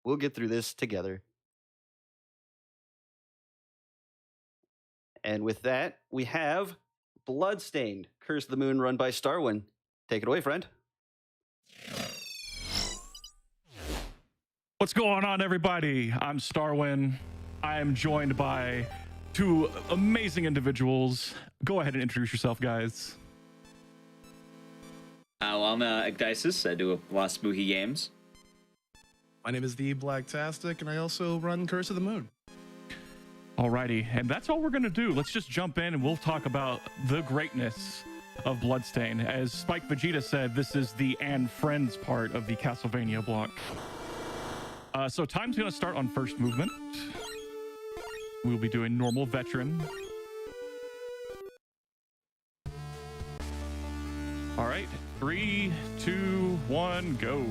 We'll get through this together. And with that, we have Bloodstained, Curse of the Moon, run by Starwin. Take it away, friend. What's going on, everybody? I'm Starwin. I am joined by two amazing individuals. Go ahead and introduce yourself, guys. Well, I'm ecdysis. I do a lot of spooky games. My name is the Blacktastic, and I also run Curse of the Moon. Alrighty, and that's all we're gonna do. Let's just jump in and we'll talk about the greatness of Bloodstained. As Spike Vegeta said, this is the and friends part of the Castlevania block. So time's gonna start on first movement. We'll be doing normal veteran. All right, 3, 2, 1, go.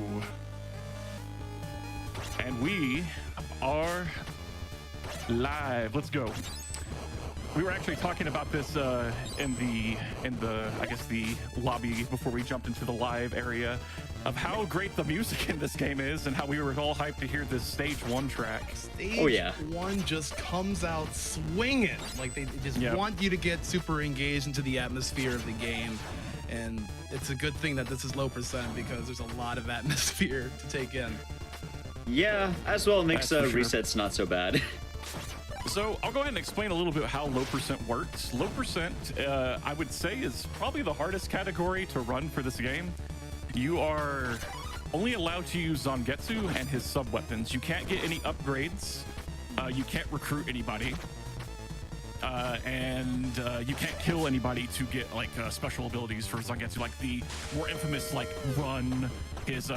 And we are live. Let's go. We were actually talking about this in the I guess the lobby before we jumped into the live area of how great the music in this game is and how we were all hyped to hear this stage 1 track. Stage 1 just comes out swinging. Like they just want you to get super engaged into the atmosphere of the game. And it's a good thing that this is low percent because there's a lot of atmosphere to take in. Yeah, as well makes resets not so bad. So I'll go ahead and explain a little bit how low percent works. Low percent, I would say, is probably the hardest category to run for this game. You are only allowed to use Zangetsu and his sub-weapons. You can't get any upgrades. You can't recruit anybody. And you can't kill anybody to get like special abilities for Zangetsu, like the more infamous like run, his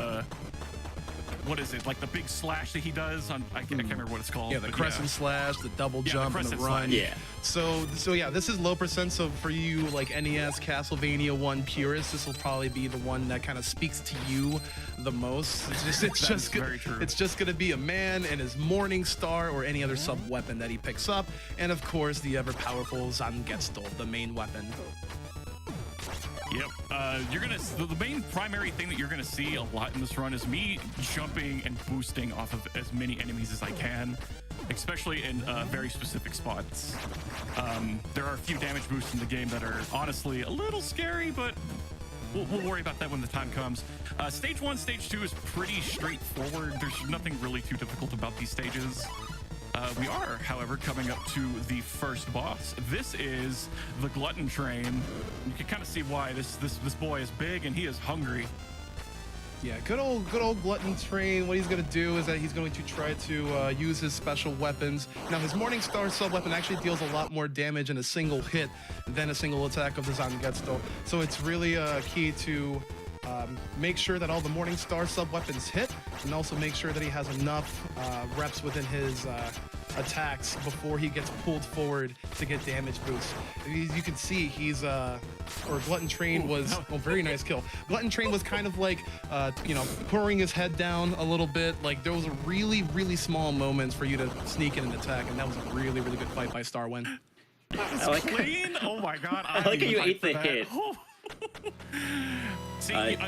what is it, like the big slash that he does on I can't remember what it's called. Yeah, the crescent slash, the double jump, and the run. Yeah. So yeah, this is low percent. So for you like NES Castlevania 1 purists, this will probably be the one that kind of speaks to you the most. It's just gonna be a man and his Morning Star or any other sub weapon that he picks up, and of course the ever powerful Zangetsu, the main weapon. Yep. The main primary thing that you're gonna see a lot in this run is me jumping and boosting off of as many enemies as I can, especially in very specific spots. There are a few damage boosts in the game that are honestly a little scary, but we'll worry about that when the time comes. Stage 1, Stage 2 is pretty straightforward. There's nothing really too difficult about these stages. We are, however, coming up to the first boss. This is the Glutton Train. You can kind of see why this boy is big and he is hungry. Yeah, good old Glutton Train. What he's going to do is that he's going to try to use his special weapons. Now, his Morning Star sub-weapon actually deals a lot more damage in a single hit than a single attack of the Zangetsu. So it's really key to make sure that all the Morning Star sub-weapons hit, and also make sure that he has enough reps within his attacks before he gets pulled forward to get damage boosts. You can see he's Glutton Train was very nice kill. Glutton Train was kind of like pouring his head down a little bit. Like there was a really small moments for you to sneak in an attack, and that was a really good fight by Starwin. That was clean. Oh my god! I like how you ate the hit. See, a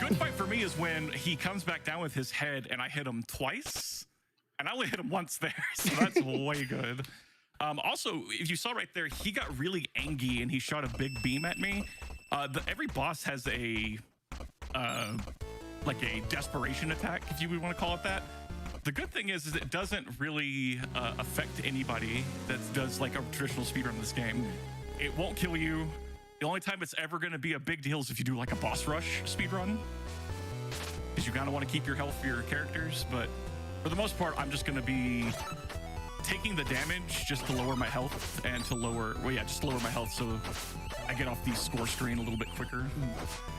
good fight for me is when he comes back down with his head and I hit him twice, and I only hit him once there, so that's way good. Also, if you saw right there, he got really angry and he shot a big beam at me. Every boss has a like a desperation attack, if you would want to call it that. The good thing is it doesn't really affect anybody that does like a traditional speedrun in this game. It won't kill you. The only time it's ever going to be a big deal is if you do like a boss rush speedrun, because you kind of want to keep your health for your characters. But for the most part, I'm just going to be taking the damage just to lower my health and to lower, just lower my health so I get off the score screen a little bit quicker.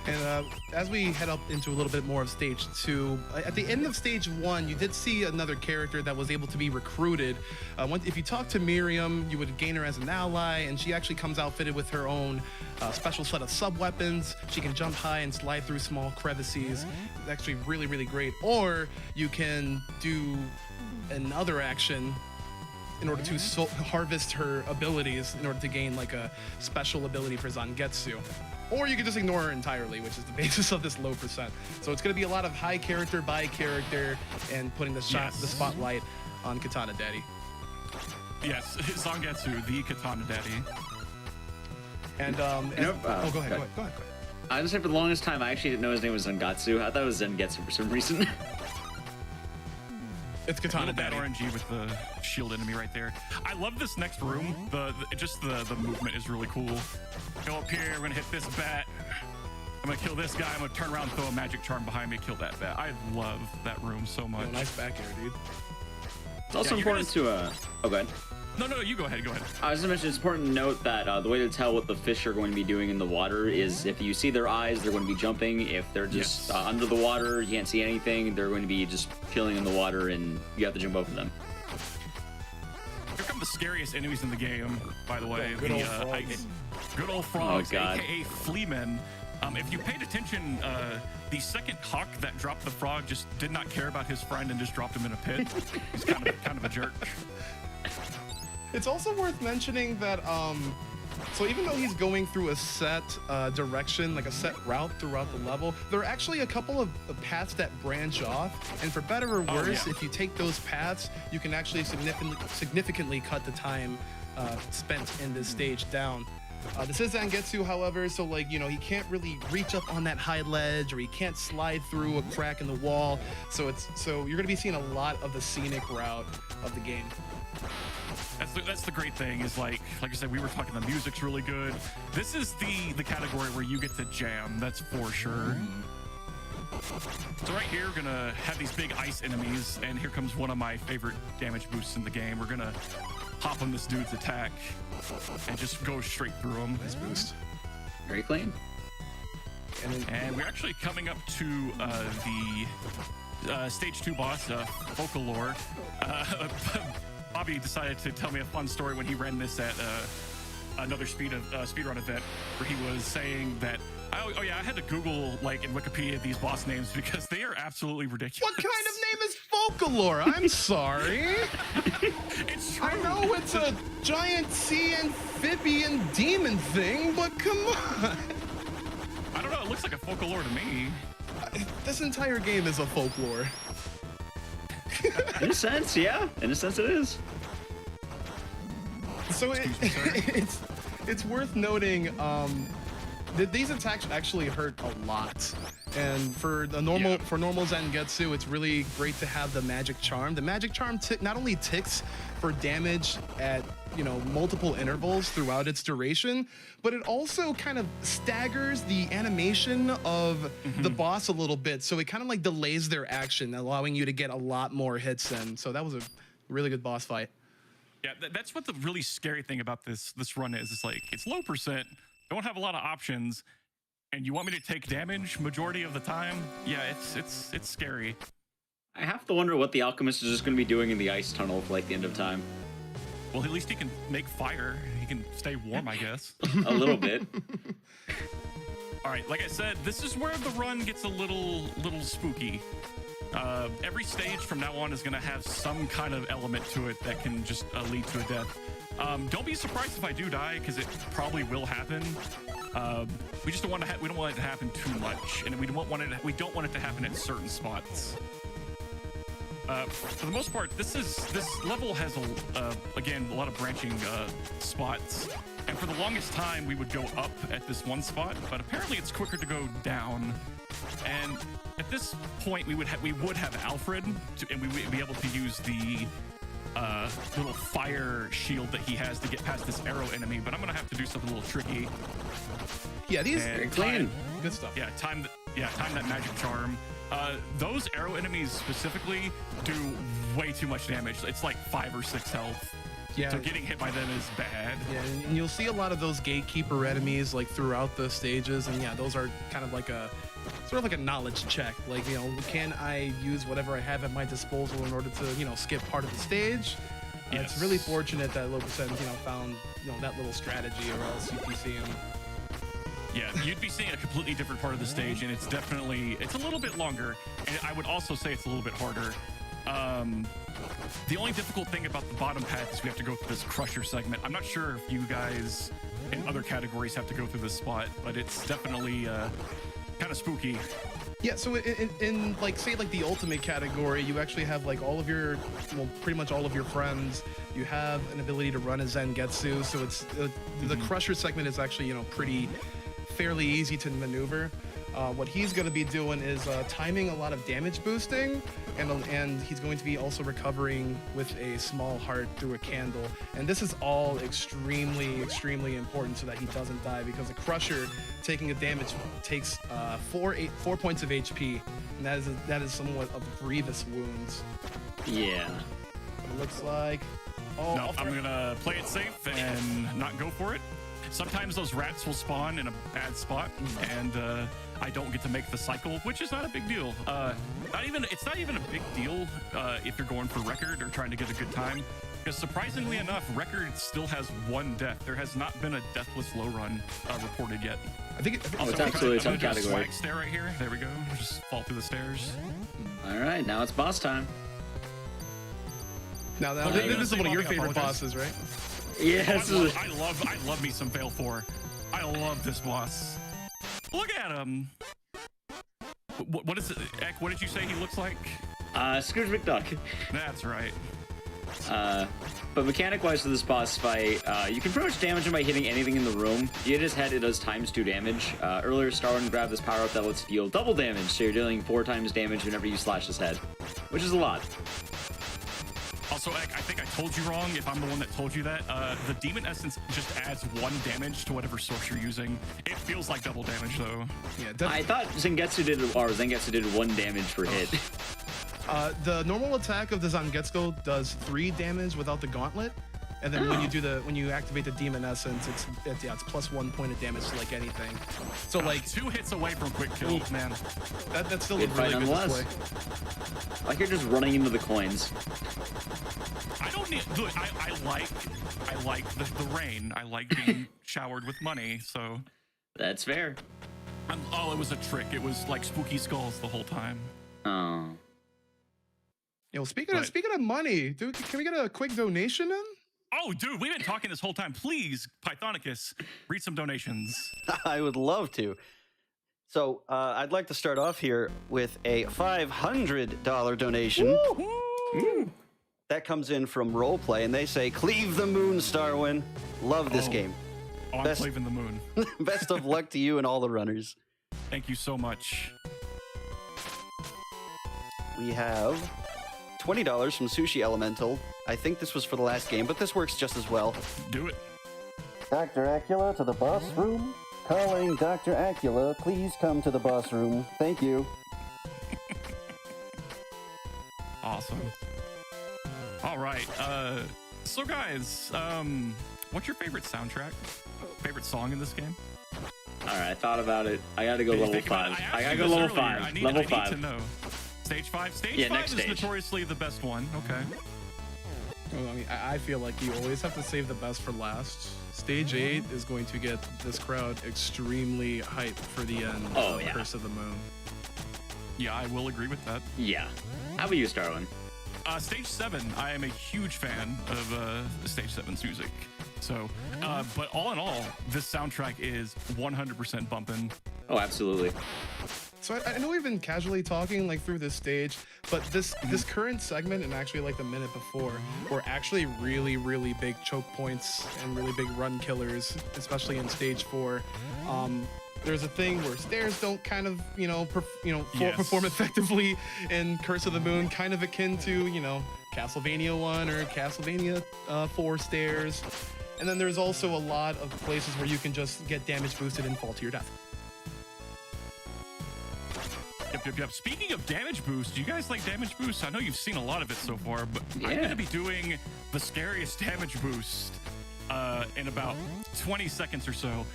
And as we head up into a little bit more of Stage 2, at the end of Stage 1, you did see another character that was able to be recruited. If you talk to Miriam, you would gain her as an ally, and she actually comes outfitted with her own special set of sub-weapons. She can jump high and slide through small crevices. It's actually really great. Or you can do another action in order to harvest her abilities in order to gain like a special ability for Zangetsu. or you can just ignore her entirely, which is the basis of this low percent. So it's going to be a lot of high character by character and putting the spotlight on Katana Daddy. Yes, Zangetsu, the Katana Daddy. And oh, go ahead. I was saying for the longest time, I actually didn't know his name was Zangatsu. I thought it was Zangetsu for some reason. It's Katana Bad Daddy. RNG with the shield enemy right there. I love this next room. The movement is really cool. Go up here. We're gonna hit this bat. I'm gonna kill this guy. I'm gonna turn around, throw a magic charm behind me, kill that bat. I love that room so much. Yo, nice back air, dude. It's also important to oh, go ahead. No, you go ahead. I was gonna mention it's important to note that the way to tell what the fish are going to be doing in the water is if you see their eyes, they're going to be jumping. If they're just under the water, you can't see anything, they're going to be just chilling in the water, and you have to jump over them. Here come the scariest enemies in the game, by the way. Good old frogs. Good old frogs, Oh, God. aka Fleamen. If you paid attention, the second hawk that dropped the frog just did not care about his friend and just dropped him in a pit. He's kind of a jerk. It's also worth mentioning that, so even though he's going through a set direction, like a set route throughout the level, there are actually a couple of paths that branch off, and for better or worse, if you take those paths, you can actually significantly cut the time spent in this stage down. This is Zangetsu, however, so like, you know, he can't really reach up on that high ledge, or he can't slide through a crack in the wall, so you're gonna be seeing a lot of the scenic route of the game. That's the great thing is like I said, we were talking the music's really good. This is the category where you get to jam, that's for sure. So right here, we're gonna have these big ice enemies, and here comes one of my favorite damage boosts in the game. We're gonna hop on this dude's attack and just go straight through him. Nice boost. Very clean. And we're actually coming up to the stage 2 boss, Folklore. Bobby decided to tell me a fun story when he ran this at another speedrun event, where he was saying that, oh yeah, I had to Google like in Wikipedia these boss names because they are absolutely ridiculous. What kind of name is Folklore? I'm sorry. It's true. I know it's a giant sea amphibian demon thing, but come on. I don't know, it looks like a Folklore to me. This entire game is a Folklore. In a sense, yeah. In a sense, it is. So it's worth noting that these attacks actually hurt a lot, and for normal Zangetsu, it's really great to have the magic charm. The magic charm not only ticks for damage at multiple intervals throughout its duration, but it also kind of staggers the animation of the boss a little bit, so it kind of like delays their action, allowing you to get a lot more hits in. So that was a really good boss fight. Yeah, that's what the really scary thing about this run is. It's like, it's low percent, don't have a lot of options, and you want me to take damage majority of the time? Yeah, it's scary. I have to wonder what the alchemist is just going to be doing in the ice tunnel for like the end of time. Well, at least he can make fire. He can stay warm, I guess. A little bit. All right, like I said, this is where the run gets a little spooky. Every stage from now on is going to have some kind of element to it that can just lead to a death. Don't be surprised if I do die, because it probably will happen. We just don't want we don't want it to happen too much, and we don't want it to happen at certain spots. For the most part, this level has again a lot of branching spots, and for the longest time we would go up at this one spot, but apparently it's quicker to go down. And at this point, we would have Alfred, and we would be able to use the little fire shield that he has to get past this arrow enemy. But I'm gonna have to do something a little tricky. Yeah, these Very clean. Good stuff. Yeah, time that magic charm. Those arrow enemies specifically do way too much damage. It's like 5 or 6 health. Yeah. So getting hit by them is bad. Yeah, and you'll see a lot of those gatekeeper enemies like throughout the stages, and yeah, those are kind of like a sort of like a knowledge check. Like, can I use whatever I have at my disposal in order to, skip part of the stage? Yes. It's really fortunate that Low Percent, found, that little strategy, or else you'd be seeing. Yeah, you'd be seeing a completely different part of the stage, and it's a little bit longer, and I would also say it's a little bit harder. The only difficult thing about the bottom path is we have to go through this crusher segment. I'm not sure if you guys in other categories have to go through this spot, but it's definitely kind of spooky. Yeah, so in like, say, like the ultimate category, you actually have like all of your, well, pretty much all of your friends. You have an ability to run a Zangetsu, so it's the Crusher segment is actually, you know, pretty fairly easy to maneuver. What he's going to be doing is timing a lot of damage boosting, and he's going to be also recovering with a small heart through a candle. And this is all extremely, extremely important so that he doesn't die, because a Crusher taking a damage takes 4 points of HP, and that is somewhat of grievous wounds. Yeah. It looks like. Oh, No, I'm gonna play it safe and not go for it. Sometimes those rats will spawn in a bad spot, and I don't get to make the cycle, which is not a big deal. It's not even a big deal if you're going for record or trying to get a good time, because surprisingly enough, record still has 1 death. There has not been a deathless low run reported yet. I think Oh, it's absolutely its own category. Swag stair right here. There we go. Just fall through the stairs. All right, now it's boss time. now Okay, this is one of your I favorite apologize. bosses, right? Yes. I love me some Fail 4. I love this boss. Look at him. What is it? Ek, what did you say he looks like? Scrooge McDuck. That's right. But mechanic-wise for this boss fight, you can pretty much damage him by hitting anything in the room. You hit his head, it does ×2 damage. Earlier, Starwin grabbed this power-up that lets you deal double damage, so you're dealing 4 times damage whenever you slash his head, which is a lot. Also, Ek, I think I told you wrong if I'm the one that told you that. The Demon Essence just adds 1 damage to whatever source you're using. It feels like double damage, though. Yeah. I thought Zangetsu did 1 damage per hit. The normal attack of the Zangetsu does 3 damage without the gauntlet, and then when you activate the Demon Essence, it's +1 point of damage to like anything. So like 2 hits away from quick kills, man. that's still Good a fight really good nonetheless. display. Like you're just running into the coins. I don't need. Look, I like the rain. I like being showered with money. So. That's fair. Oh, it was a trick. It was like spooky skulls the whole time. Oh. You know, speaking of money, dude, can we get a quick donation in? Oh, dude, we've been talking this whole time. Please, Pythonicus, read some donations. I would love to. So I'd like to start off here with a $500 donation. Woo! That comes in from Roleplay, and they say, "Cleave the moon, Starwin. Love this Oh. game. Oh, I'm Best- cleaving the moon. Best of luck to you and all the runners." Thank you so much. We have $20 from Sushi Elemental. I think this was for the last game, but this works just as well. Do it. Dr. Acula to the boss room. Calling Dr. Acula. Please come to the boss room. Thank you. Awesome. All right. So guys, what's your favorite soundtrack? Favorite song in this game? All right, I thought about it. I gotta go Did you level think about 5. it? I asked gotta you go this level earlier. 5. I need Level to 5. know. Stage 5? Stage Yeah, 5 next is stage. notoriously the best one. Okay. Well, I mean, I feel like you always have to save the best for last. Stage 8 is going to get this crowd extremely hyped for the end Oh, of yeah. Curse of the Moon. Yeah, I will agree with that. Yeah. How about you, Starwin? Stage 7, I am a huge fan of Stage 7's music. So, but all in all, this soundtrack is 100% bumping. Oh, absolutely. So I know we've been casually talking like through this stage, but this current segment and actually like the minute before were actually really, really big choke points and really big run killers, especially in stage 4. There's a thing where stairs don't kind of, Yes. perform effectively in Curse of the Moon, kind of akin to, Castlevania 1 or Castlevania 4 stairs. And then there's also a lot of places where you can just get damage boosted and fall to your death. Yep. Speaking of damage boost, do you guys like damage boost? I know you've seen a lot of it so far, but I'm Yeah. going to be doing the scariest damage boost in about 20 seconds or so.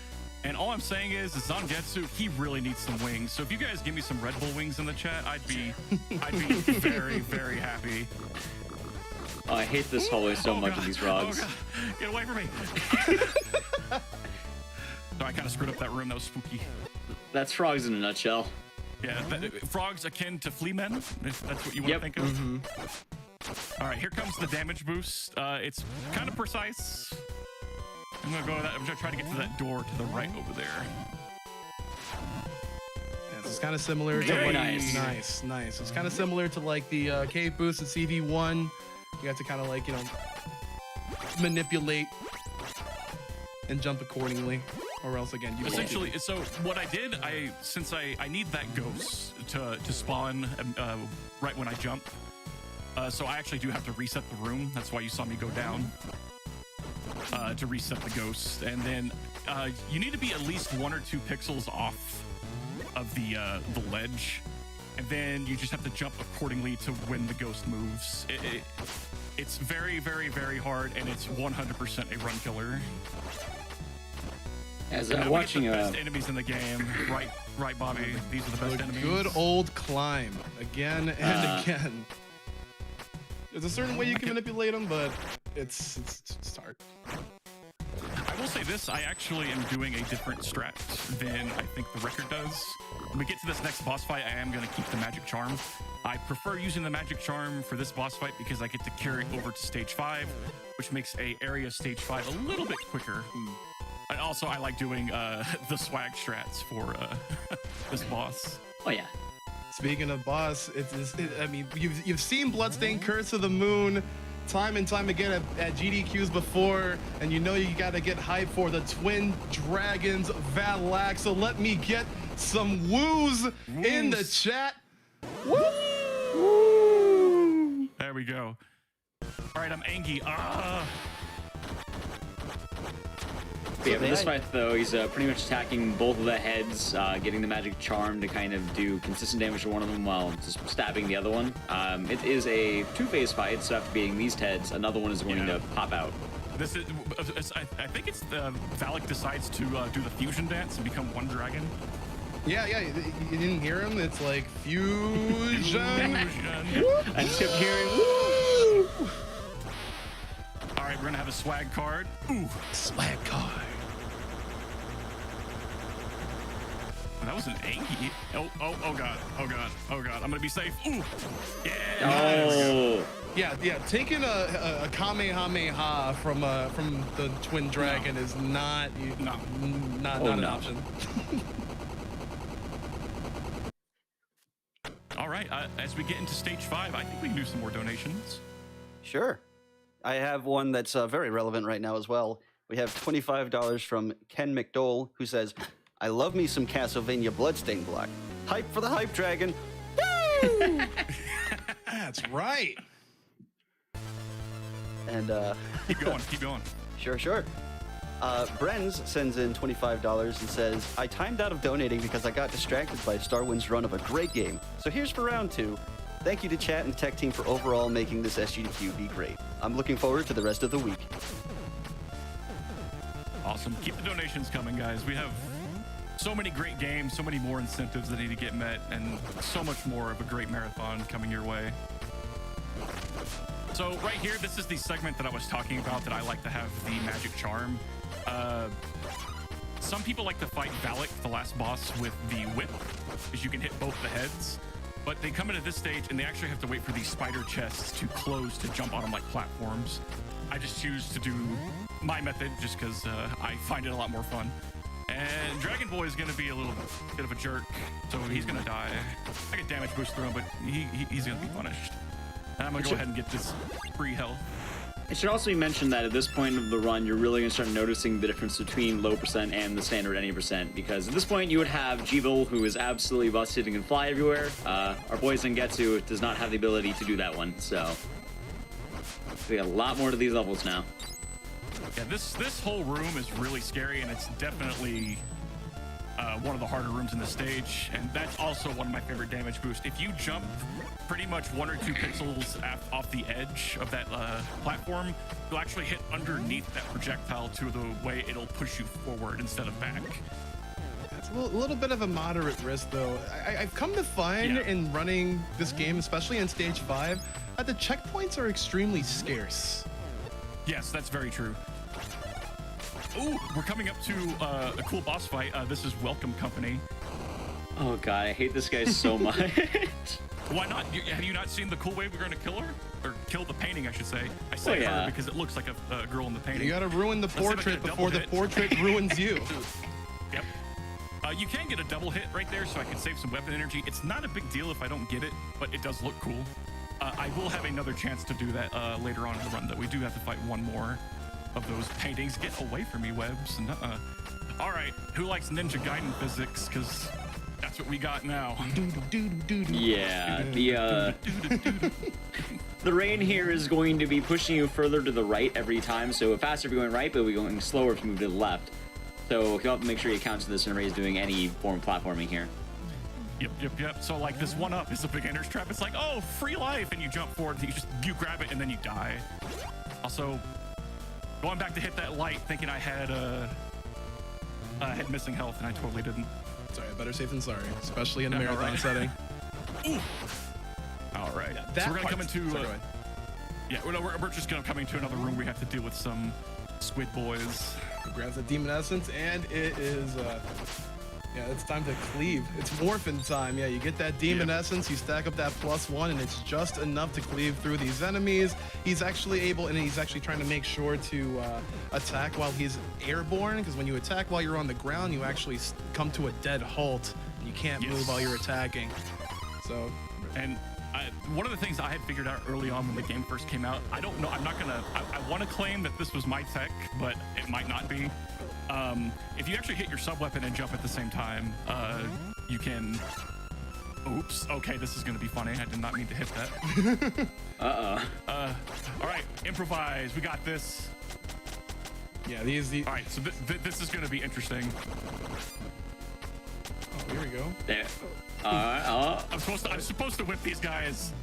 And all I'm saying is, Zangetsu, he really needs some wings. So if you guys give me some Red Bull wings in the chat, I'd be very, very happy. Oh, I hate this hallway so much with these frogs. Oh, God. Get away from me. So I kind of screwed up that room. That was spooky. That's frogs in a nutshell. Yeah, frogs akin to flea men, if that's what you want to think of. All right, here comes the damage boost. It's kind of precise. I'm gonna go to that. I'm gonna try to get to that door to the right over there. Yeah, it's kind of similar to Very nice. It's kind of similar to like the cave boost in CV1. You have to kind of like, you know, manipulate and jump accordingly, or else again you Essentially, so what I did, since I need that ghost to spawn right when I jump, so I actually do have to reset the room. That's why you saw me go down to reset the ghost, and then you need to be at least 1 or 2 pixels off of the ledge, and then you just have to jump accordingly to when the ghost moves. It's very, very, very hard, and it's 100% a run killer. As I'm watching the best enemies in the game, right, Bobby. These are the best enemies. Good old climb again and again. There's a certain way you can manipulate them, but it's hard. I will say this, I actually am doing a different strat than I think the record does. When we get to this next boss fight, I am going to keep the magic charm. I prefer using the magic charm for this boss fight because I get to carry it over to stage 5, which makes a area stage 5 a little bit quicker. And also, I like doing the swag strats for this boss. Oh yeah. Speaking of boss, I mean, you've seen Bloodstained Curse of the Moon time and time again at GDQs before, and you know you gotta get hyped for the Twin Dragons Valak. So let me get some woos in the chat. Woo! There we go. All right, I'm Angie. Yeah, for this fight though, he's pretty much attacking both of the heads, getting the magic charm to kind of do consistent damage to one of them while just stabbing the other one. It is a 2-phase fight, so after beating these heads, another one is going to pop out. This is, I think it's Valak decides to do the fusion dance and become one dragon. Yeah, you didn't hear him? It's like fusion. I just kept hearing woo! All right, we're gonna have a swag card. Ooh, Swag card. that was an Angie. Oh god. I'm gonna be safe. Ooh, yeah. Oh. Yeah. Taking a Kamehameha from the Twin Dragon is not an option. All right, as we get into stage 5, I think we can do some more donations. Sure. I have one that's very relevant right now as well. We have $25 from Ken McDole, who says, I love me some Castlevania Bloodstained block. Hype for the hype dragon. Woo! That's right. And Keep going. Sure. Brenz sends in $25 and says, I timed out of donating because I got distracted by Starwin's run of a great game. So here's for round 2. Thank you to chat and tech team for overall making this SGDQ be great. I'm looking forward to the rest of the week. Awesome. Keep the donations coming, guys. We have so many great games, so many more incentives that need to get met, and so much more of a great marathon coming your way. So right here, this is the segment that I was talking about that I like to have the magic charm. Some people like to fight Valak, the last boss, with the whip, because you can hit both the heads. But they come into this stage and they actually have to wait for these spider chests to close to jump on them like platforms. I just choose to do my method just because I find it a lot more fun. And Dragon Boy is going to be a little bit of a jerk, so he's going to die. I get damage boost through him, but he's going to be punished. And I'm going to go ahead and get this free health. It should also be mentioned that at this point of the run, you're really going to start noticing the difference between low percent and the standard any percent, because at this point you would have Jeeble, who is absolutely busted and can fly everywhere. Our boy Zangetsu does not have the ability to do that one, so we got a lot more to these levels now. Yeah, this whole room is really scary, and it's definitely one of the harder rooms in the stage, and that's also one of my favorite damage boosts. If you jump pretty much 1 or 2 pixels off the edge of that platform, you'll actually hit underneath that projectile to the way it'll push you forward instead of back. It's a little bit of a moderate risk, though. I've come to find in running this game, especially in stage 5, that the checkpoints are extremely scarce. Yes, that's very true. Ooh, we're coming up to a cool boss fight. This is Welcome Company. Oh god, I hate this guy so much. Why not? Have you not seen the cool way we're going to kill her? Or kill the pain painting, I should say. I say yeah. her because it looks like a girl in the painting. You gotta ruin the Let's see if I portrait get a before the double hit. portrait ruins you. Yep. You can get a double hit right there, so I can save some weapon energy. It's not a big deal if I don't get it, but it does look cool. I will have another chance to do that later on in the run, though. We do have to fight one more of those paintings. Get away from me, Webs. All right, who likes Ninja Gaiden physics? Because that's what we got now. Yeah, the rain here is going to be pushing you further to the right every time. So faster if you're going right, but we're going slower if you move to the left. So you'll have to make sure you account to this whenever he's doing any form of platforming here. Yep. So like this one up is a beginner's trap. It's like, oh, free life, and you jump forward, you grab it, and then you die. Also, going back to hit that light, thinking I had missing health, and I totally didn't. Sorry, better safe than sorry, especially in a marathon setting. Ooh. All right. That so we're gonna part- come into. sorry, go ahead. Yeah, we're just gonna come into another room. We have to deal with some squid boys. He grabs the demon essence, and it is. Yeah, it's time to cleave. It's morphin time. Yeah, you get that demon essence, you stack up that +1, and it's just enough to cleave through these enemies. He's actually able, and he's actually trying to make sure to attack while he's airborne, because when you attack while you're on the ground, you actually come to a dead halt, and you can't move while you're attacking. So, and one of the things I had figured out early on when the game first came out, I don't know, I'm not gonna, I want to claim that this was my tech, but it might not be. If you actually hit your sub-weapon and jump at the same time, you can... Oops. Okay, this is going to be funny. I did not mean to hit that. All right, improvise. We got this. yeah, All right, so this is going to be interesting. Oh, here we go. There. I'm supposed to whip these guys.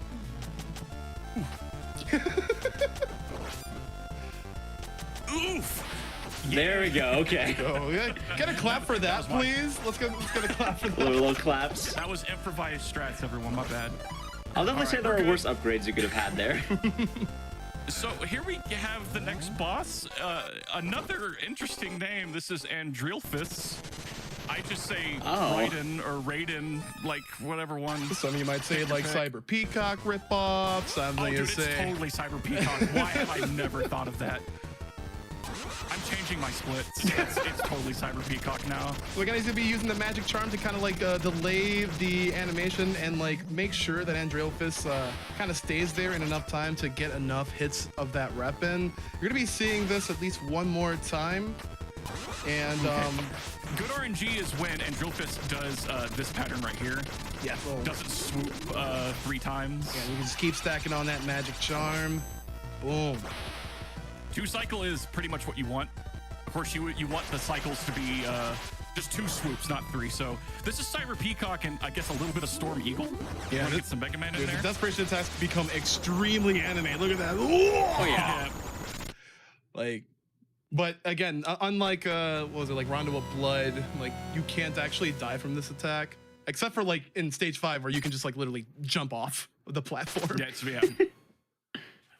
Oof. There we go. Okay. Oh, yeah. Get a clap for that, please. Let's get a clap for that. Little claps. That was improvised strats, everyone. My bad. I'll definitely say there are worse upgrades you could have had there. So here we have the next boss. Another interesting name. This is Andrilphus. I just say Raiden or Raiden, like whatever one. Some of you might say like Cyber Peacock ripoff. Some of you dude, say it's totally Cyber Peacock. Why have I never thought of that? I'm changing my splits. It's totally Cyber Peacock now. we're gonna be using the magic charm to kind of like delay the animation and like make sure that Andrilphus kind of stays there in enough time to get enough hits of that rep in. You're gonna be seeing this at least one more time. And good RNG is when Andrilphus does this pattern right here. yeah, well, Doesn't swoop 3 times. yeah, you can just keep stacking on that magic charm. Boom. 2 cycle is pretty much what you want. Of course, you want the cycles to be just 2 swoops, not 3. So this is Cyber Peacock and I guess a little bit of Storm Eagle. Yeah, Get some Mega Man in Dude, there. the desperation attacks become extremely anime. Look at that. Oh yeah. Like, but again, unlike what was it, like Rondo of Blood, like you can't actually die from this attack, except for like in stage 5 where you can just like literally jump off the platform. Yeah.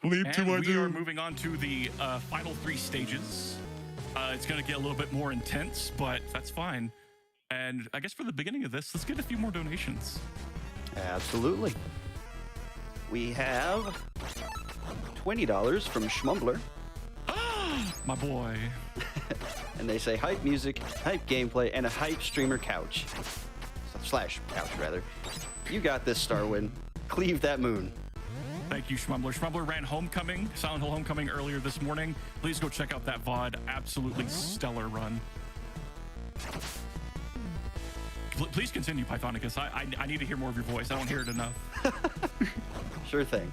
Leap to my And we are doom. moving on to the final 3 stages. It's going to get a little bit more intense, but that's fine. And I guess for the beginning of this, let's get a few more donations. Absolutely. We have $20 from Schmumbler, My boy. and they say hype music, hype gameplay, and a hype streamer couch. Slash couch, rather. You got this, Starwin. Cleave that moon. Thank you, Schmumbler. Schmumbler ran Homecoming, Silent Hill Homecoming earlier this morning. Please go check out that VOD. Absolutely stellar run. Please continue, Pythonicus. I need to hear more of your voice. I don't hear it enough. Sure thing.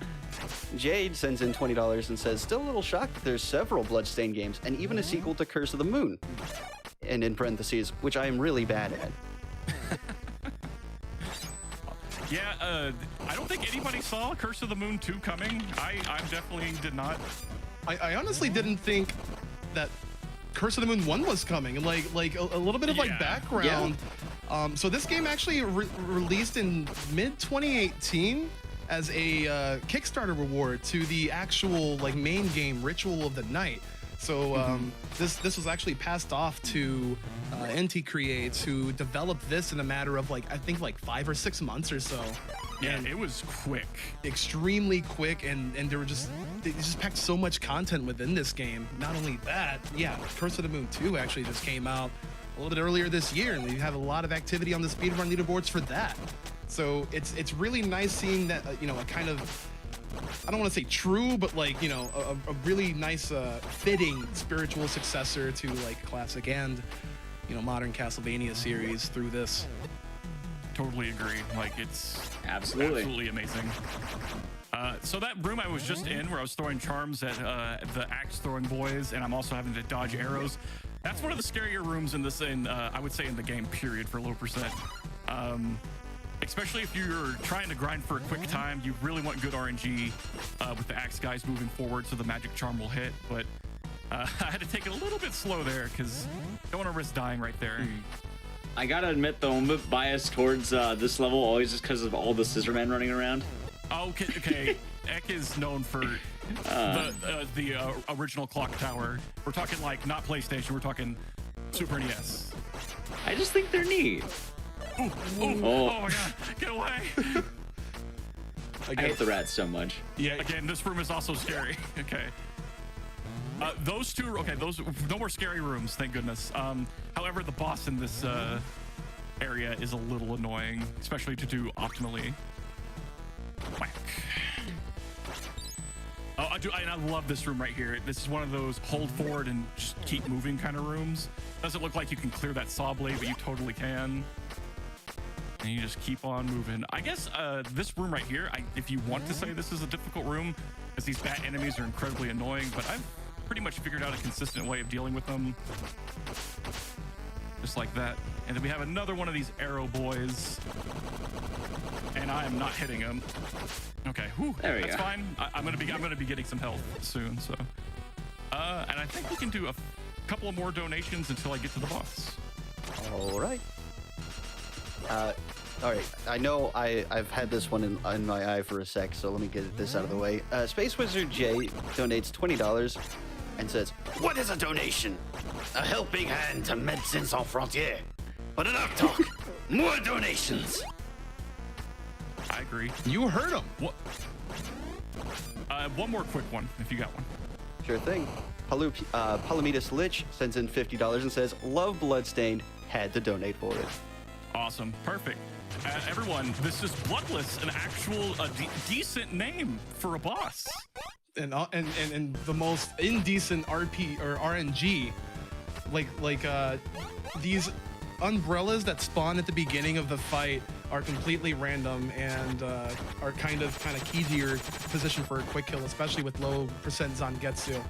Jade sends in $20 and says, still a little shocked that there's several Bloodstained games and even a sequel to Curse of the Moon. And in parentheses, which I am really bad at. Yeah, I don't think anybody saw Curse of the Moon 2 coming. I definitely did not. I honestly didn't think that Curse of the Moon 1 was coming. Like a little bit of like background. So this game actually released in mid 2018 as a Kickstarter reward to the actual like main game Ritual of the Night. So this was actually passed off to NT Creates, who developed this in a matter of like I think like 5 or 6 months or so. Yeah, it was quick. Extremely quick, and they just packed so much content within this game. Not only that, yeah, Curse of the Moon 2 actually just came out a little bit earlier this year, and we have a lot of activity on the speedrun leaderboards for that. So it's really nice seeing that, you know, a kind of, I don't want to say true, but like, you know, a really nice, fitting spiritual successor to like classic and, you know, modern Castlevania series through this. Totally agree. Like, it's Absolutely amazing. So that room I was just in, where I was throwing charms at the axe throwing boys, and I'm also having to dodge arrows. That's one of the scarier rooms in this, I would say, in the game. Period for low percent. Especially if you're trying to grind for a quick time, you really want good RNG with the axe guys moving forward, so the magic charm will hit. But I had to take it a little bit slow there because don't want to risk dying right there. I gotta admit, though, I'm a bit biased towards this level, always just because of all the Scissormen running around. Okay. Ek is known for the original clock tower. We're talking like not PlayStation. We're talking Super NES. I just think they're neat. Ooh, oh my god, get away! I hate the rats so much. Yeah. Again, this room is also scary. Okay. Those two, okay, those, no more scary rooms, thank goodness. However, the boss in this area is a little annoying, especially to do optimally. Whack. Oh, I love this room right here. This is one of those hold forward and just keep moving kind of rooms. Doesn't look like you can clear that saw blade, but you totally can. And you just keep on moving. I guess this room right here, if you want to say this is a difficult room, because these bat enemies are incredibly annoying, but I've pretty much figured out a consistent way of dealing with them. Just like that. And then we have another one of these arrow boys. And I am not hitting him. Okay, whew, there we that's go. fine. I'm gonna be getting some health soon, so. And I think we can do a couple of more donations until I get to the boss. All right. All right. I know I've had this one in my eye for a sec, so let me get this out of the way. Space Wizard J donates $20 and says, "What is a donation? A helping hand to Médecins Sans Frontières. But enough talk. More donations." I agree. You heard him. What? One more quick one, if you got one. Sure thing. Palomitas Lich sends in $50 and says, "Love Bloodstained. Had to donate for it." Awesome. Perfect. Everyone, this is Bloodless, an actual decent name for a boss. And the most indecent RP or RNG, like these umbrellas that spawn at the beginning of the fight are completely random and are kind of key to your position for a quick kill, especially with low percent Zangetsu.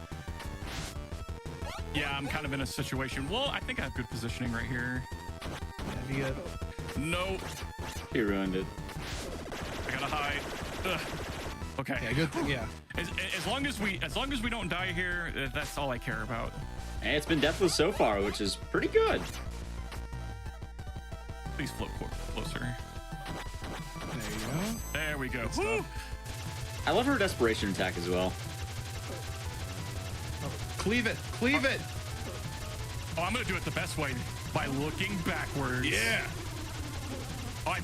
Yeah, I'm kind of in a situation. Well, I think I have good positioning right here. Yeah, No, He ruined it. I gotta hide. Ugh. Okay. yeah, good thing. Yeah. As long as we don't die here, that's all I care about. And it's been deathless so far, which is pretty good. Please float closer. There you go. There we go. Good stuff. I love her desperation attack as well. Cleave it, cleave it. Oh, I'm gonna do it the best way, by looking backwards. Yeah. Oh,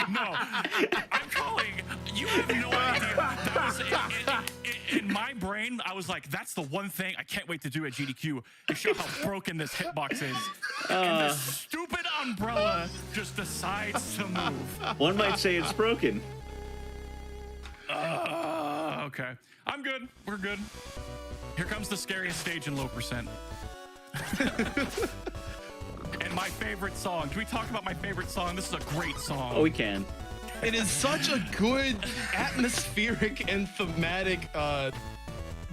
no. I'm calling. You have no idea. That was in my brain. I was like, that's the one thing I can't wait to do at GDQ to show how broken this hitbox is. And this stupid umbrella just decides to move. One might say it's broken. Okay. I'm good. We're good. Here comes the scariest stage in low percent. And my favorite song. Can we talk about my favorite song? This is a great song. Oh, we can. It is such a good atmospheric and thematic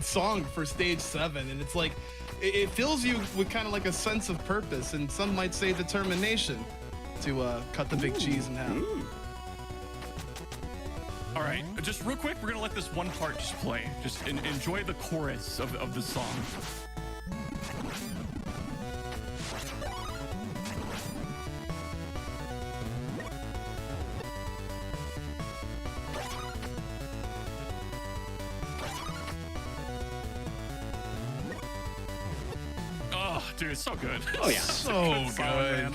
song for stage 7, and it's like it fills you with kind of like a sense of purpose, and some might say determination to cut the big cheese in half. All right, just real quick, we're gonna let this one part just play. Just enjoy the chorus of the song. Oh, dude, it's so good. Oh, yeah. It's So a song, good. man.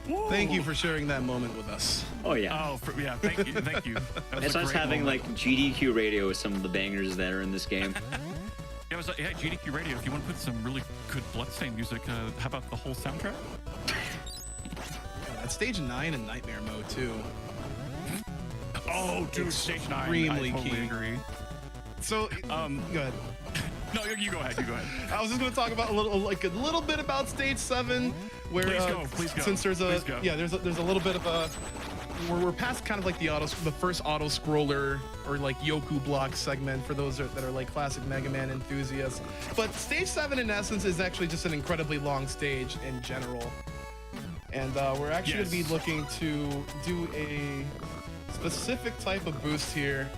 Woo. Thank you for sharing that moment with us. Oh yeah. Yeah, thank you, thank you. That was It's a nice great having moment. like GDQ radio with some of the bangers that are in this game. Yeah, it was like, yeah, GDQ Radio. If you want to put some really good Bloodstained music, how about the whole soundtrack? At stage 9 in Nightmare mode too. Oh, dude, stage 9. I Extremely totally key. agree. So, go ahead. No, you go ahead. You go ahead. I was just going to talk about a little bit about stage 7, where Please go. since there's Please go. there's a little bit of a we're past kind of like the first auto scroller or like Yoku block segment for those that are like classic Mega Man enthusiasts. But stage 7 in essence is actually just an incredibly long stage in general. And we're actually going to be looking to do a specific type of boost here.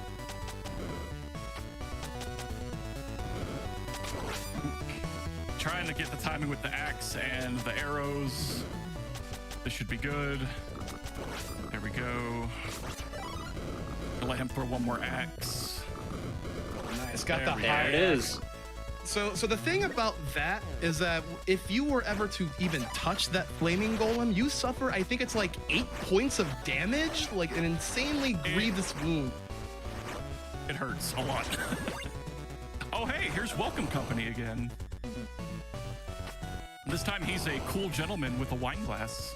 Trying to get the timing with the axe and the arrows. This should be good. There we go. I'll let him throw one more axe. Nice, got the There we go. high There it is. So the thing about that is that if you were ever to even touch that flaming golem, you suffer, I think it's like 8 points of damage, like an insanely grievous wound. It hurts a lot. Oh, hey, here's Welcome Company again. This time he's a cool gentleman with a wine glass.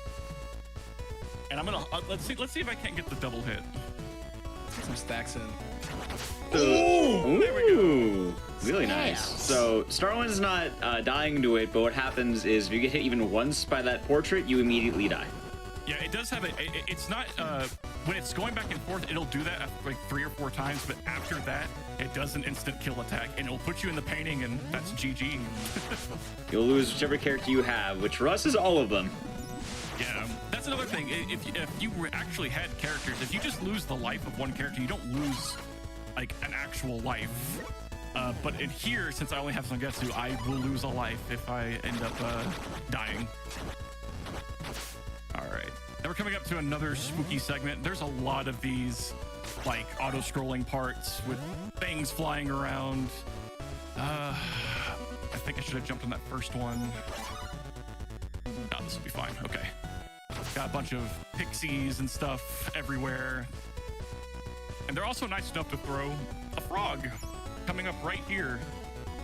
And I'm gonna let's see if I can't get the double hit. Get some stacks in. Ooh, there we go. Really nice. So Starwin's not dying to it, but what happens is if you get hit even once by that portrait, you immediately die. Yeah, it does have it's not when it's going back and forth, it'll do that like 3 or 4 times, but after that, it does an instant kill attack, and it'll put you in the painting, and that's GG. You'll lose whichever character you have, which for us is all of them. Yeah, that's another thing. If you actually had characters, if you just lose the life of one character, you don't lose like an actual life. But in here, since I only have Zangetsu, I will lose a life if I end up dying. All right. Now we're coming up to another spooky segment. There's a lot of these like auto-scrolling parts with things flying around. I think I should have jumped on that first one. Oh, this will be fine. Okay. Got a bunch of pixies and stuff everywhere. And they're also nice enough to throw a frog coming up right here.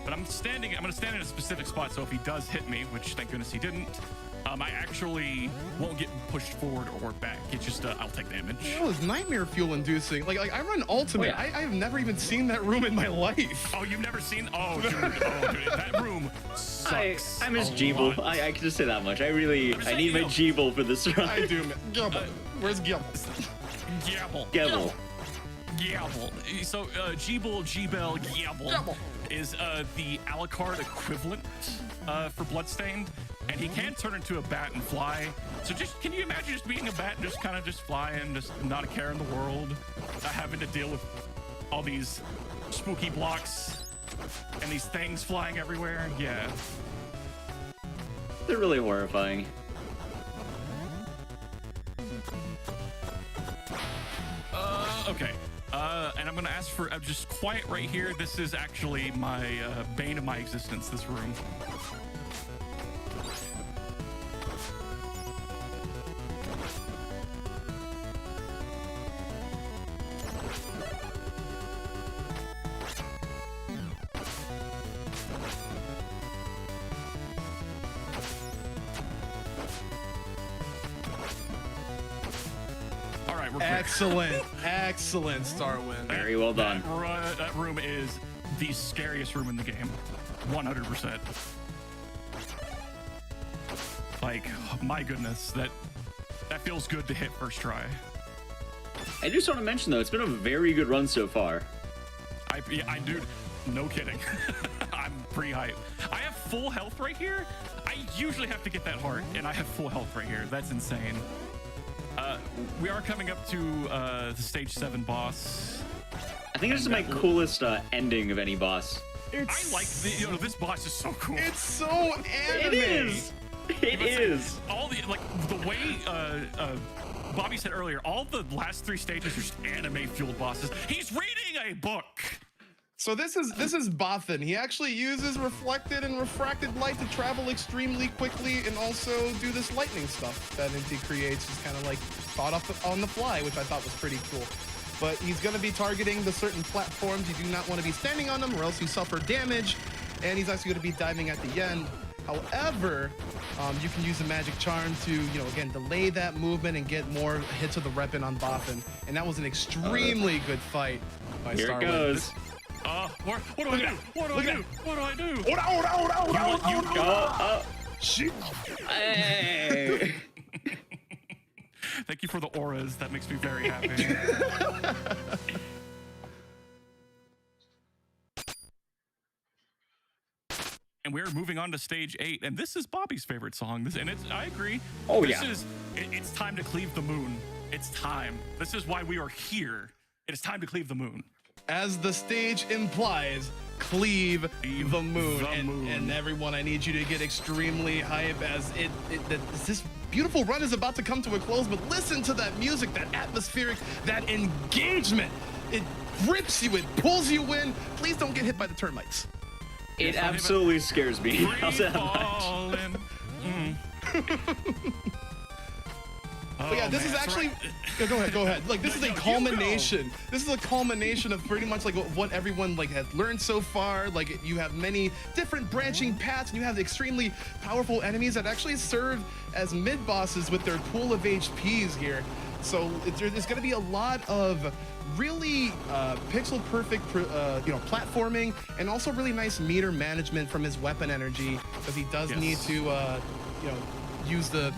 But I'm gonna stand in a specific spot, so if he does hit me, which thank goodness he didn't, I actually won't get pushed forward or back. It's just I'll take damage. That was nightmare fuel inducing. Like I run Ultimate. Oh, yeah. I have never even seen that room in my life. Oh, you've never seen? Oh, dude, that room sucks. I miss a Jeeble. lot. I can just say that much. I need my Jeeble for this run. I do, man. Gibble. Where's Gibble? Gabble. Gebble. Gabble. So, Jeeble, Jeebel, Gabble is the Alucard equivalent for Bloodstained, and he can turn into a bat and fly. So can you imagine just being a bat and just kind of just flying, just not a care in the world, not having to deal with all these spooky blocks and these things flying everywhere? Yeah. They're really horrifying. Okay. And I'm gonna ask for just quiet right here. This is actually my bane of my existence, this room. All right, we're clear. Excellent, Starwin. Very well done. That room is the scariest room in the game, 100%. Like, my goodness, that feels good to hit first try. I just want to mention though, it's been a very good run so far. I dude, no kidding. I'm pretty hyped. I have full health right here. I usually have to get that heart, and I have full health right here. That's insane. We are coming up to the stage 7 boss. I think this is my coolest ending of any boss. I like this boss is so cool. It's so anime. It is. It is. All the way Bobby said earlier, all the last 3 stages are just anime fueled bosses. He's reading a book. So this is Bothan. He actually uses reflected and refracted light to travel extremely quickly and also do this lightning stuff that Inti creates. Is kind of like thought up on the fly, which I thought was pretty cool. But he's going to be targeting the certain platforms. You do not want to be standing on them or else you suffer damage. And he's actually going to be diving at the end. However, you can use a magic charm to, again, delay that movement and get more hits of the weapon on Bothan. And that was an extremely good fight by Starwin. Here it goes. What do I do? What do I do? What do I do? Shit. Hey. Thank you for the auras. That makes me very happy. And we're moving on to stage 8, and this is Bobby's favorite song. I agree. Oh, this yeah. It's time to cleave the moon. It's time. This is why we are here. It is time to cleave the moon. As the stage implies, cleave the moon. And everyone, I need you to get extremely hype as this beautiful run is about to come to a close, but listen to that music, that atmospheric, that engagement. It grips you, it pulls you in. Please don't get hit by the termites. It absolutely scares me. I'll say that much. But yeah, this is actually. Go ahead. Like this is a culmination. This is a culmination of pretty much like what everyone like has learned so far. Like you have many different branching paths, and you have extremely powerful enemies that actually serve as mid bosses with their pool of HPs here. So there's going to be a lot of really pixel perfect, platforming, and also really nice meter management from his weapon energy, because he does need to, use the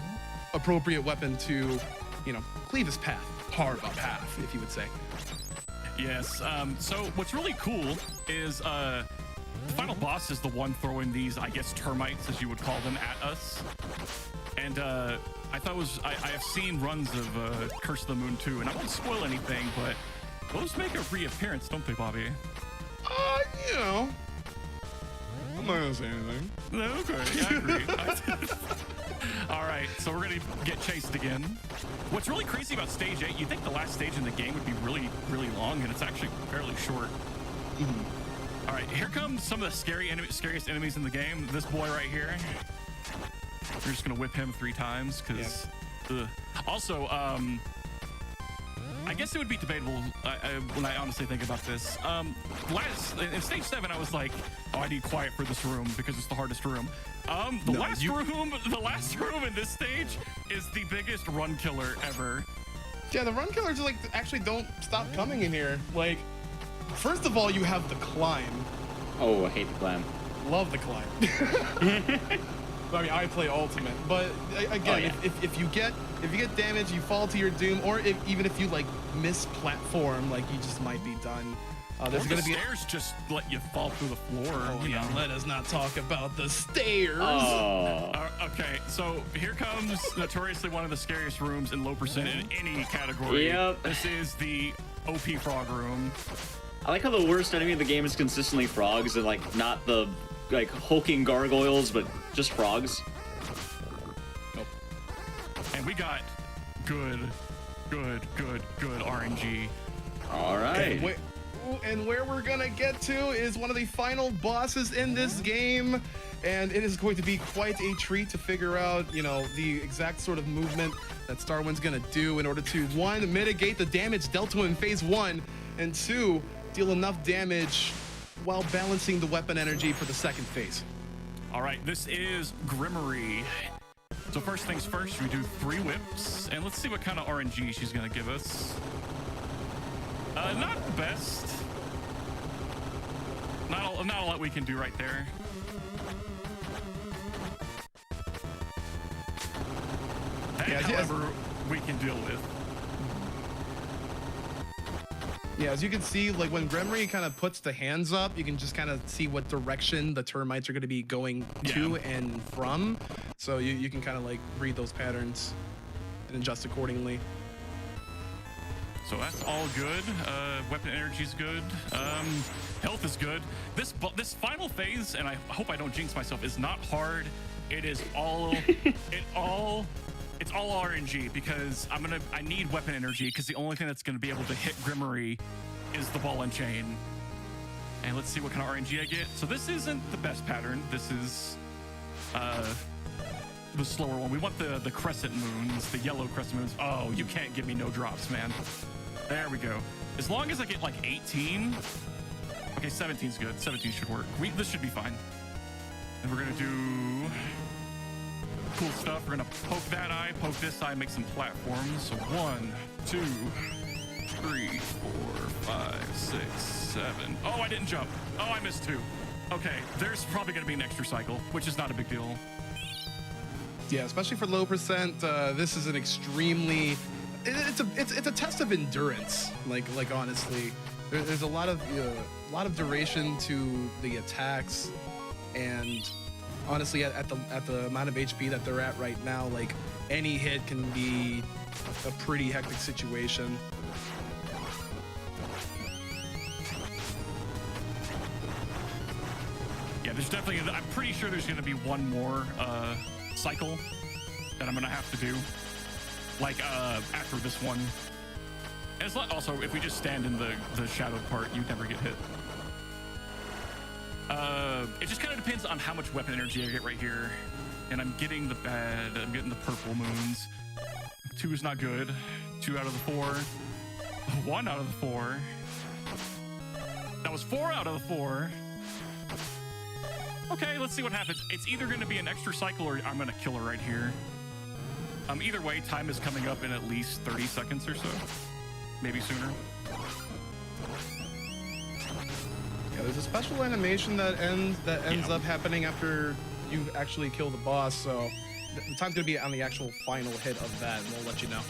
appropriate weapon to, cleave his path, carve a path, if you would say. Yes. So what's really cool is the final boss is the one throwing these, I guess, termites, as you would call them, at us. And I thought I have seen runs of Curse of the Moon 2, and I won't spoil anything, but those make a reappearance, don't they, Bobby? I'm not gonna say anything. Okay, I agree. All right, so we're gonna get chased again. What's really crazy about stage 8, you think the last stage in the game would be really, really long, and it's actually fairly short. All right, here comes some of the scariest enemies in the game. This boy right here. We're just gonna whip him 3 times, because... Also, I guess it would be debatable when I honestly think about this. In stage 7, I was like, oh, I need quiet for this room because it's the hardest room. The last room in this stage is the biggest run killer ever. Yeah, the run killers like actually don't stop coming in here. Like, first of all, you have the climb. Oh, I hate the climb. Love the climb. I mean, I play Ultimate, but again, if you get damage, you fall to your doom, or even if you like miss platform, like you just might be done. There's gonna be stairs just let you fall through the floor. Let us not talk about the stairs. Oh. Okay, so here comes notoriously one of the scariest rooms in low percent in any category. Yep. This is the OP frog room. I like how the worst enemy of the game is consistently frogs, and like not the hulking gargoyles, but just frogs. And we got good RNG. All right. And where we're gonna get to is one of the final bosses in this game, and it is going to be quite a treat to figure out, the exact sort of movement that Starwin's gonna do in order to, 1, mitigate the damage dealt to him in phase 1, and 2, deal enough damage while balancing the weapon energy for the second phase. All right, this is Grimory. So first things first, we do 3 whips, and let's see what kind of RNG she's gonna give us. Not the best. Not a lot we can do right there. That, however, we can deal with. Yeah, as you can see, like when Grimory kind of puts the hands up, you can just kind of see what direction the termites are going to be going to and from. So you can kind of like read those patterns and adjust accordingly. So that's all good. Weapon energy is good. Health is good. This final phase, and I hope I don't jinx myself, is not hard. It is all it's all RNG, because I need weapon energy, because the only thing that's gonna be able to hit Grimory is the ball and chain. And let's see what kind of RNG I get. So this isn't the best pattern. This is the slower one. We want the crescent moons, the yellow crescent moons. Oh, you can't give me no drops, man. There we go. As long as I get like 18. Okay, 17's good. 17 should work. This should be fine. And we're gonna do cool stuff. We're gonna poke that eye, poke this eye, make some platforms. So 1, 2, 3, 4, 5, 6, 7. Oh, I didn't jump. Oh, I missed 2. Okay, there's probably gonna be an extra cycle, which is not a big deal. Yeah, especially for low percent, this is an extremely. It's a test of endurance. Like honestly, there's a lot of duration to the attacks, and honestly, at the amount of HP that they're at right now, like any hit can be a pretty hectic situation. Yeah, there's definitely. I'm pretty sure there's gonna be one more cycle that I'm gonna have to do, like after this one. And it's not, also, if we just stand in the shadowed part, you never get hit. It just kind of depends on how much weapon energy I get right here. And I'm getting the purple moons. 2 is not good. 2 out of the 4. 1 out of the 4. That was 4 out of the 4. Okay, let's see what happens. It's either going to be an extra cycle or I'm going to kill her right here. Either way, time is coming up in at least 30 seconds or so. Maybe sooner. Yeah, there's a special animation that ends up happening after you actually kill the boss, so the time's going to be on the actual final hit of that, and we'll let you know.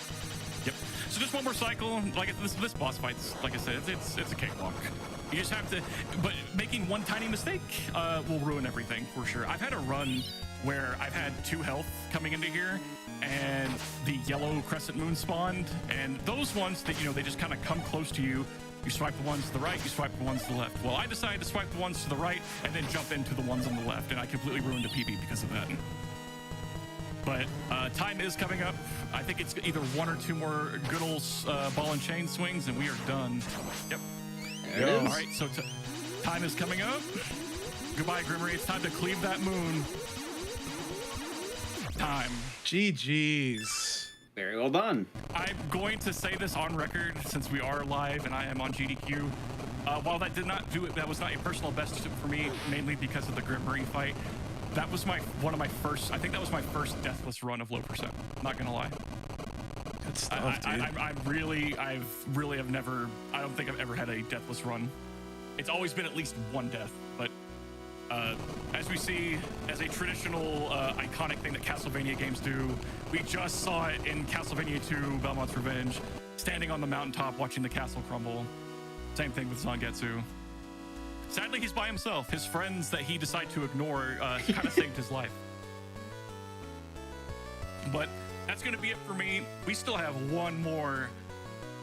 Yep. So just one more cycle. Like this boss fight's, like I said, it's a cakewalk. You just have to, but making one tiny mistake will ruin everything for sure. I've had a run where I've had 2 health coming into here, and the yellow crescent moon spawned, and those ones that, they just kind of come close to you. You swipe the ones to the right, you swipe the ones to the left. Well, I decided to swipe the ones to the right and then jump into the ones on the left, and I completely ruined a PB because of that. But time is coming up. I think it's either 1 or 2 more good old ball and chain swings, and we are done. Yep. There it is. All right, so time is coming up. Goodbye, Grimmery. It's time to cleave that moon. Time. GG's. Very well done. I'm going to say this on record since we are live and I am on GDQ. While that did not do it, that was not a personal best for me, mainly because of the Grimmery fight. That was one of my first. I think that was my first deathless run of low percent. Not gonna lie. Good stuff, dude. I don't think I've ever had a deathless run. It's always been at least 1 death, but as we see, as a traditional iconic thing that Castlevania games do, we just saw it in Castlevania 2, Belmont's Revenge, standing on the mountaintop watching the castle crumble. Same thing with Zangetsu. Sadly, he's by himself. His friends that he decided to ignore kind of saved his life. But that's going to be it for me. We still have one more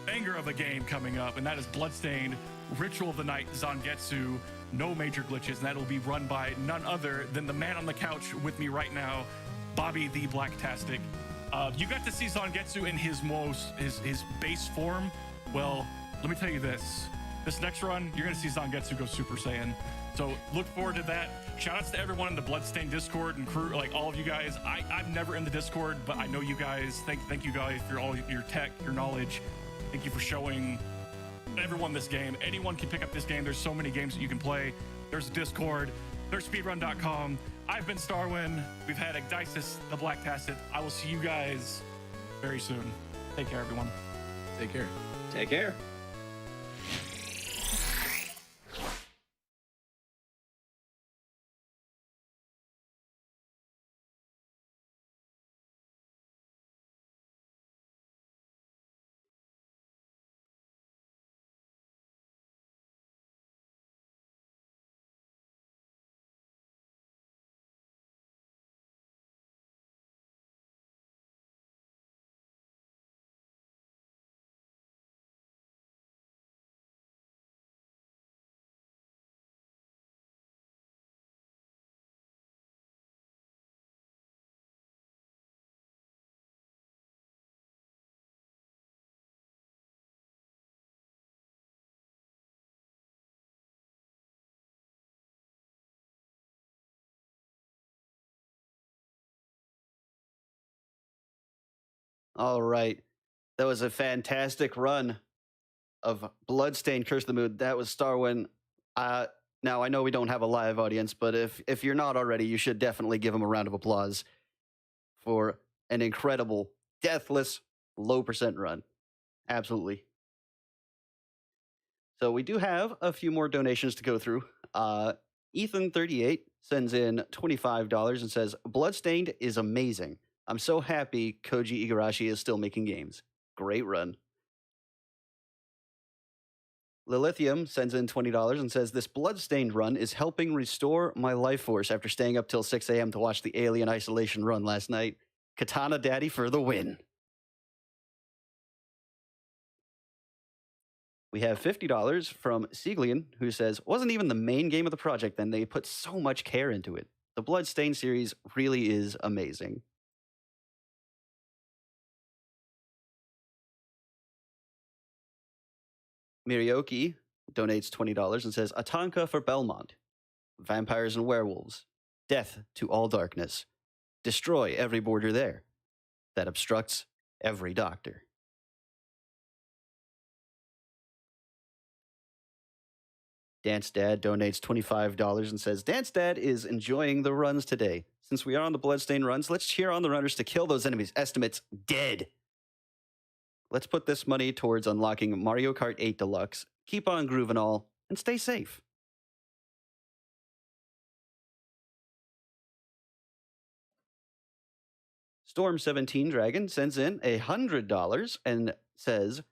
banger of a game coming up, and that is Bloodstained, Ritual of the Night, Zangetsu. No major glitches, and that'll be run by none other than the man on the couch with me right now, Bobby the Blacktastic. You got to see Zangetsu in his base form. Well, let me tell you this. This next run, you're going to see Zangetsu go Super Saiyan. So look forward to that. Shoutouts to everyone in the Bloodstained Discord and crew, like all of you guys. I'm never in the Discord, but I know you guys. Thank you guys for all your tech, your knowledge. Thank you for showing everyone this game. Anyone can pick up this game. There's so many games that you can play. There's Discord. There's speedrun.com. I've been Starwin. We've had ecdysis, the Blacktastic. I will see you guys very soon. Take care, everyone. Take care. Take care. All right. That was a fantastic run of Bloodstained Curse of the Moon. That was Starwin. Now, I know we don't have a live audience, but if you're not already, you should definitely give him a round of applause for an incredible, deathless, low percent run. Absolutely. So we do have a few more donations to go through. Ethan38 sends in $25 and says, Bloodstained is amazing. I'm so happy Koji Igarashi is still making games. Great run. Lilithium sends in $20 and says, this Bloodstained run is helping restore my life force after staying up till 6 a.m. to watch the Alien Isolation run last night. Katana Daddy for the win. We have $50 from Sieglian, who says, wasn't even the main game of the project, then they put so much care into it. The Bloodstained series really is amazing. Mirioki donates $20 and says, Atanka for Belmont. Vampires and werewolves. Death to all darkness. Destroy every border there. That obstructs every doctor. Dance Dad donates $25 and says, Dance Dad is enjoying the runs today. Since we are on the Bloodstained runs, let's cheer on the runners to kill those enemies. Estimates dead. Let's put this money towards unlocking Mario Kart 8 Deluxe. Keep on grooving all, and stay safe. Storm17 Dragon sends in $100 and says,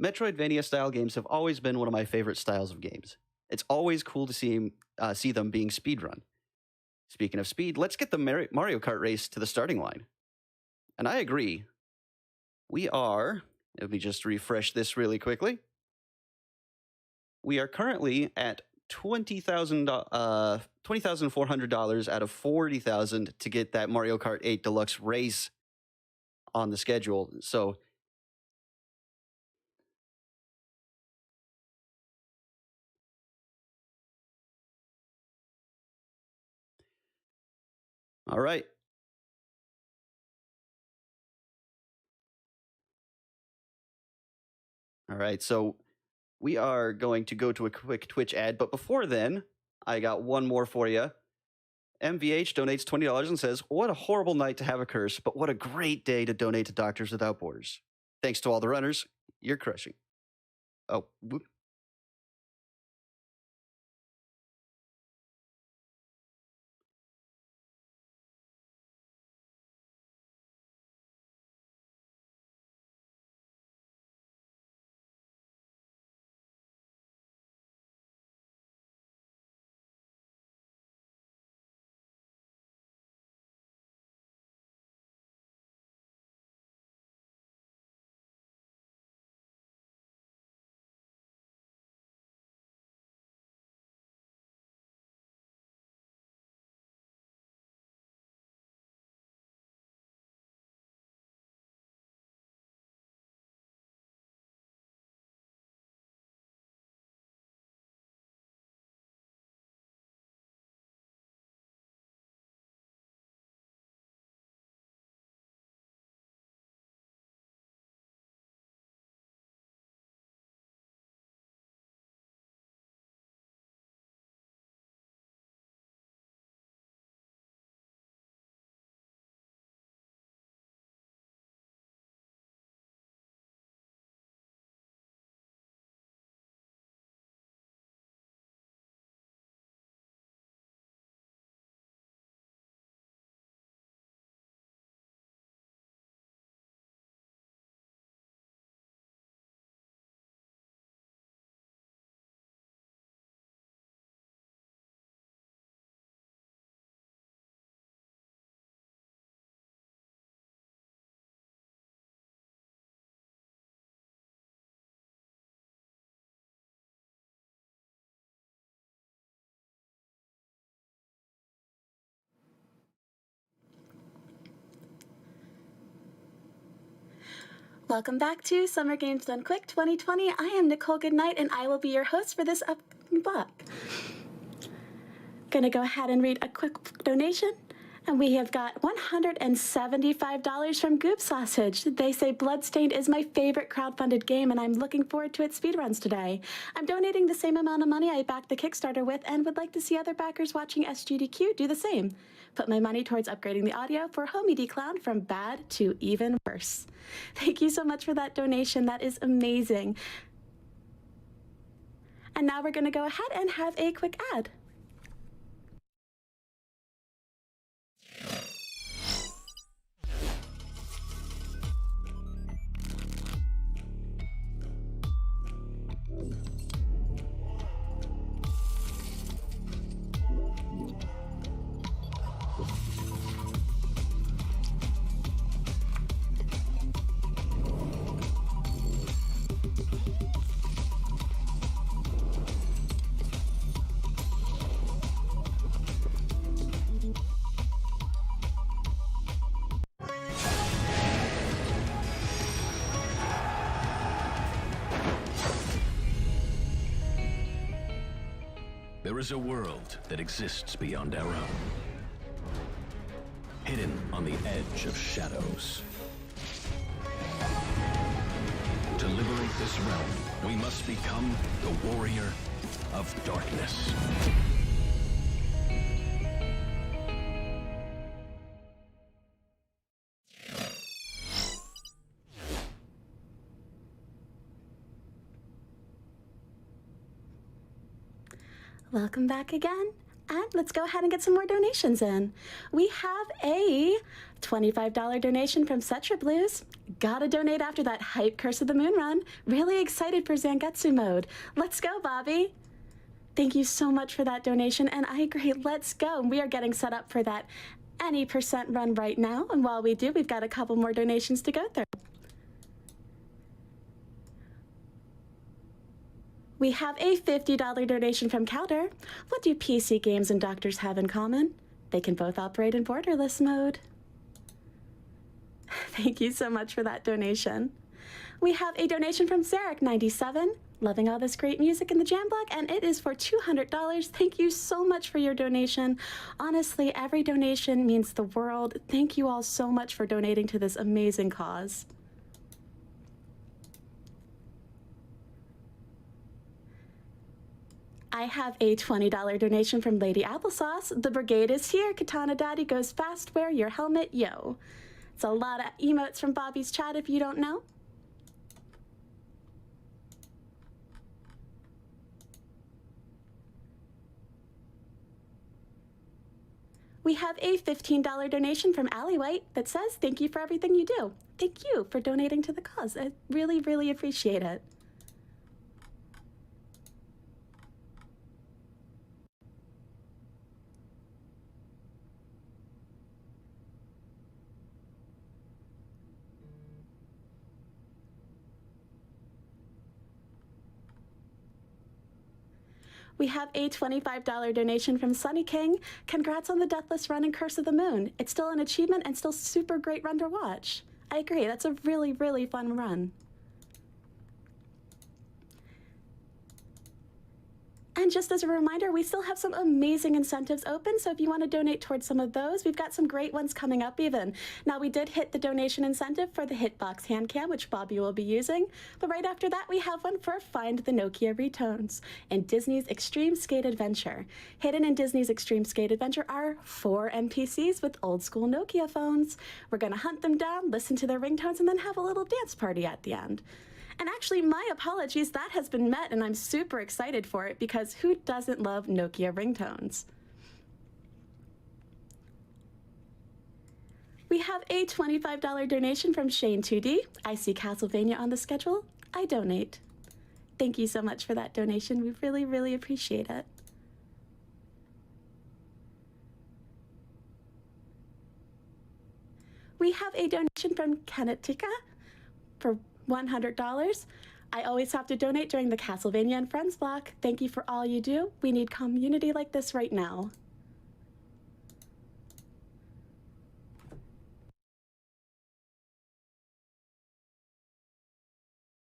Metroidvania-style games have always been one of my favorite styles of games. It's always cool to see them being speedrun. Speaking of speed, let's get the Mario Kart race to the starting line. And I agree. We are... Let me just refresh this really quickly. We are currently at $20,400 out of $40,000 to get that Mario Kart 8 Deluxe race on the schedule. So all right. All right, so we are going to go to a quick Twitch ad, but before then, I got one more for you. MVH donates $20 and says, what a horrible night to have a curse, but what a great day to donate to Doctors Without Borders. Thanks to all the runners. You're crushing. Oh, whoop. Welcome back to Summer Games Done Quick 2020. I am Nicole Goodnight, and I will be your host for this upcoming block. Gonna go ahead and read a quick donation, And we have got $175 from Goop Sausage. They say Bloodstained is my favorite crowdfunded game, and I'm looking forward to its speedruns today. I'm donating the same amount of money I backed the Kickstarter with and would like to see other backers watching SGDQ do the same. Put my money towards upgrading the audio for Homie D Clown from bad to even worse. Thank you so much for that donation. That is amazing. And now we're going to go ahead and have a quick ad. There is a world that exists beyond our own, hidden on the edge of shadows. To liberate this realm, we must become the warrior of darkness. Welcome back again, and let's go ahead and get some more donations in. We have a $25 donation from Cetra Blues. Gotta donate after that hype Curse of the Moon run. Really excited for Zangetsu mode. Let's go, Bobby. Thank you so much for that donation, and I agree, let's go. We are getting set up for that any percent run right now, and while we do, we've got a couple more donations to go through. We have a $50 donation from Calder. What do PC games and doctors have in common? They can both operate in borderless mode. Thank you so much for that donation. We have a donation from Zarek97, loving all this great music in the jam block, and it is for $200. Thank you so much for your donation. Honestly, every donation means the world. Thank you all so much for donating to this amazing cause. I have a $20 donation from Lady Applesauce. The brigade is here. Katana Daddy goes fast. Wear your helmet, yo. It's a lot of emotes from Bobby's chat if you don't know. We have a $15 donation from Allie White that says, thank you for everything you do. Thank you for donating to the cause. I really, really appreciate it. We have a $25 donation from Sunny King. Congrats on the Deathless run in Curse of the Moon. It's still an achievement and still super great run to watch. I agree, that's a really, really fun run. And just as a reminder, we still have some amazing incentives open, so if you want to donate towards some of those, we've got some great ones coming up even. Now, we did hit the donation incentive for the Hitbox hand cam, which Bobby will be using, but right after that, we have one for Find the Nokia Retones in Disney's Extreme Skate Adventure. Hidden in Disney's Extreme Skate Adventure are 4 NPCs with old school Nokia phones. We're going to hunt them down, listen to their ringtones, and then have a little dance party at the end. And actually, my apologies, that has been met, and I'm super excited for it because who doesn't love Nokia ringtones? We have a $25 donation from Shane2D. I see Castlevania on the schedule. I donate. Thank you so much for that donation. We really, really appreciate it. We have a donation from Kenetika for $100. I always have to donate during the Castlevania and Friends block. Thank you for all you do. We need community like this right now.